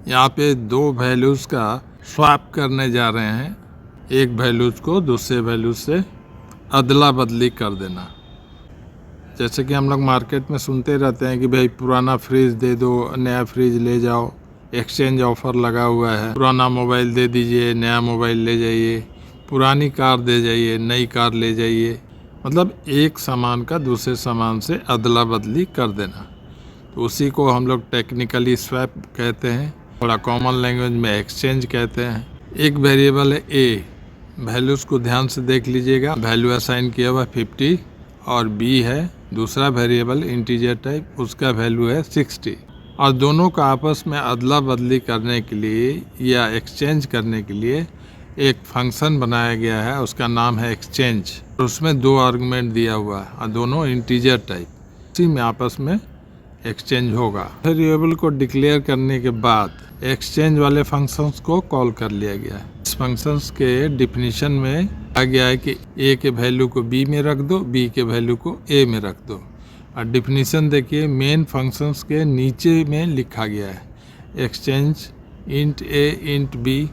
यहाँ पे दो वैल्यूज़ का स्वैप करने जा रहे हैं। एक वैल्यूज़ को दूसरे वैल्यूज से अदला बदली कर देना। जैसे कि हम लोग मार्केट में सुनते रहते हैं कि भाई पुराना फ्रिज दे दो, नया फ्रिज ले जाओ, एक्सचेंज ऑफर लगा हुआ है, पुराना मोबाइल दे दीजिए, नया मोबाइल ले जाइए, पुरानी कार दे जाइए, नई कार ले जाइए। मतलब एक सामान का दूसरे सामान से अदला बदली कर देना। तो उसी को हम लोग टेक्निकली स्वैप कहते हैं, थोड़ा कॉमन लैंग्वेज में एक्सचेंज कहते हैं। एक वेरिएबल है ए, वैल्यूज़ को ध्यान से देख लीजिएगा। वैल्यू असाइन किया हुआ 50 और बी है दूसरा वेरिएबल इंटीजर टाइप, उसका वैल्यू है 60। और दोनों का आपस में अदला बदली करने के लिए या एक्सचेंज करने के लिए एक फंक्शन बनाया गया है, उसका नाम है एक्सचेंज। उसमें दो आर्गुमेंट दिया हुआ है और दोनों इंटीजर टाइप, उसी में आपस में एक्सचेंज होगा। वेरिएबल को डिक्लेयर करने के बाद एक्सचेंज वाले फंक्शंस को कॉल कर लिया गया है। इस फंक्शंस के डिफिनीशन में आ गया है कि ए के वैल्यू को बी में रख दो, बी के वैल्यू को ए में रख दो। और डिफिनीशन देखिए मेन फंक्शंस के नीचे में लिखा गया है, एक्सचेंज इंट ए इंट बी।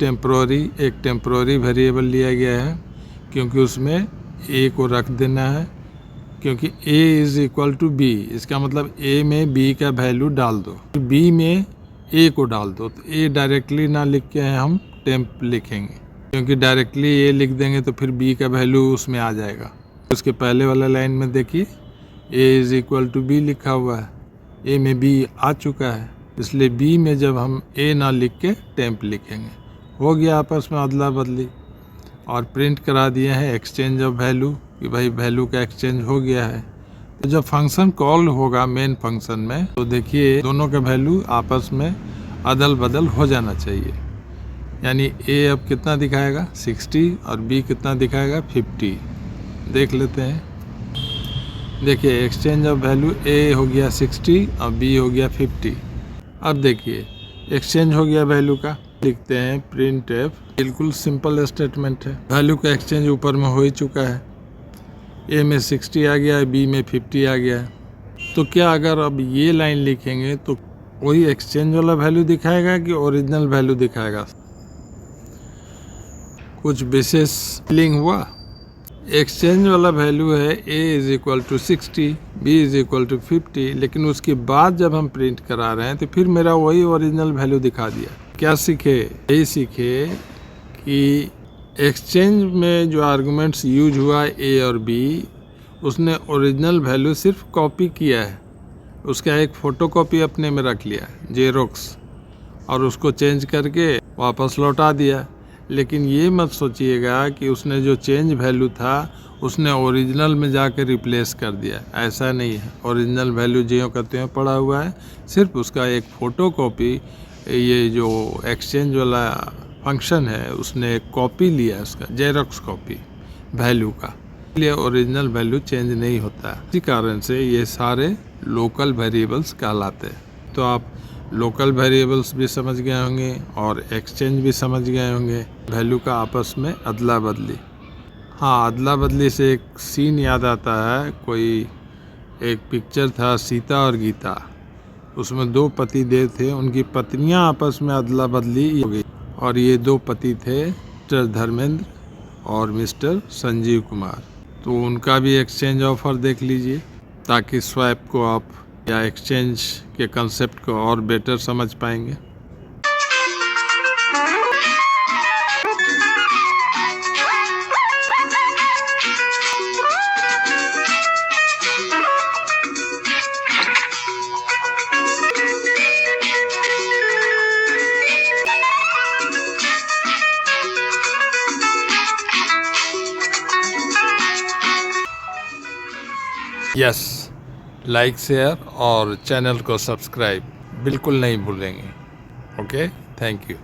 टेम्पोररी, एक टेम्पोररी वेरिएबल लिया गया है क्योंकि उसमें ए को रख देना है, क्योंकि a is equal to B, इसका मतलब a में b का वैल्यू डाल दो, b में a को डाल दो। तो a डायरेक्टली ना लिख के हम टेम्प लिखेंगे, क्योंकि डायरेक्टली a लिख देंगे तो फिर b का वैल्यू उसमें आ जाएगा। उसके पहले वाला लाइन में देखिए a is equal to B लिखा हुआ है, a में b आ चुका है, इसलिए b में जब हम a ना लिख के टेम्प लिखेंगे। हो गया आपस में अदला बदली। और प्रिंट करा दिए हैं एक्सचेंज ऑफ वैल्यू कि भाई वैल्यू का एक्सचेंज हो गया है। तो जब फंक्शन कॉल होगा मेन फंक्शन में, तो देखिए दोनों का वैल्यू आपस में अदल बदल हो जाना चाहिए। यानी ए अब कितना दिखाएगा 60 और बी कितना दिखाएगा 50। देख लेते हैं। देखिए एक्सचेंज ऑफ वैल्यू ए हो गया 60 और बी हो गया 50। अब देखिए एक्सचेंज हो गया वैल्यू का, लिखते हैं प्रिंट एफ। बिल्कुल सिंपल स्टेटमेंट है, वैल्यू का एक्सचेंज ऊपर में हो ही चुका है। ए में 60 आ गया है, बी में 50 आ गया है। तो क्या अगर अब ये लाइन लिखेंगे तो वही एक्सचेंज वाला वैल्यू दिखाएगा कि ओरिजिनल वैल्यू दिखाएगा? कुछ विशेष लिंक हुआ? एक्सचेंज वाला वैल्यू है a is equal to 60, b is equal to 50, लेकिन उसके बाद जब हम प्रिंट करा रहे हैं तो फिर मेरा वही ओरिजिनल वैल्यू दिखा दिया। क्या सीखे? यही सीखे कि एक्सचेंज में जो आर्गुमेंट्स यूज हुआ ए और बी, उसने ओरिजिनल वैल्यू सिर्फ कॉपी किया है, उसका एक फ़ोटोकॉपी अपने में रख लिया जेरोक्स, और उसको चेंज करके वापस लौटा दिया। लेकिन ये मत सोचिएगा कि उसने जो चेंज वैल्यू था उसने ओरिजिनल में जाकर रिप्लेस कर दिया, ऐसा नहीं है। ओरिजिनल वैल्यू ज्यों का त्यों पड़ा हुआ है, सिर्फ उसका एक फ़ोटोकॉपी, ये जो एक्सचेंज वाला फंक्शन है उसने एक कॉपी लिया, उसका जेरोक्स कॉपी वैल्यू का, इसलिए ओरिजिनल वैल्यू चेंज नहीं होता है। इसी कारण से ये सारे लोकल वेरिएबल्स कहलाते हैं। तो आप लोकल वेरिएबल्स भी समझ गए होंगे और एक्सचेंज भी समझ गए होंगे, वैल्यू का आपस में अदला बदली। हाँ, अदला बदली से एक सीन याद आता है। कोई एक पिक्चर था सीता और गीता, उसमें दो पति देव थे, उनकी पत्नियां आपस में अदला बदली हो गई। और ये दो पति थे मिस्टर धर्मेंद्र और मिस्टर संजीव कुमार। तो उनका भी एक्सचेंज ऑफर देख लीजिए, ताकि स्वैप को आप या एक्सचेंज के कंसेप्ट को और बेटर समझ पाएंगे। यस, लाइक शेयर और चैनल को सब्सक्राइब बिल्कुल नहीं भूलेंगे। Okay, thank you.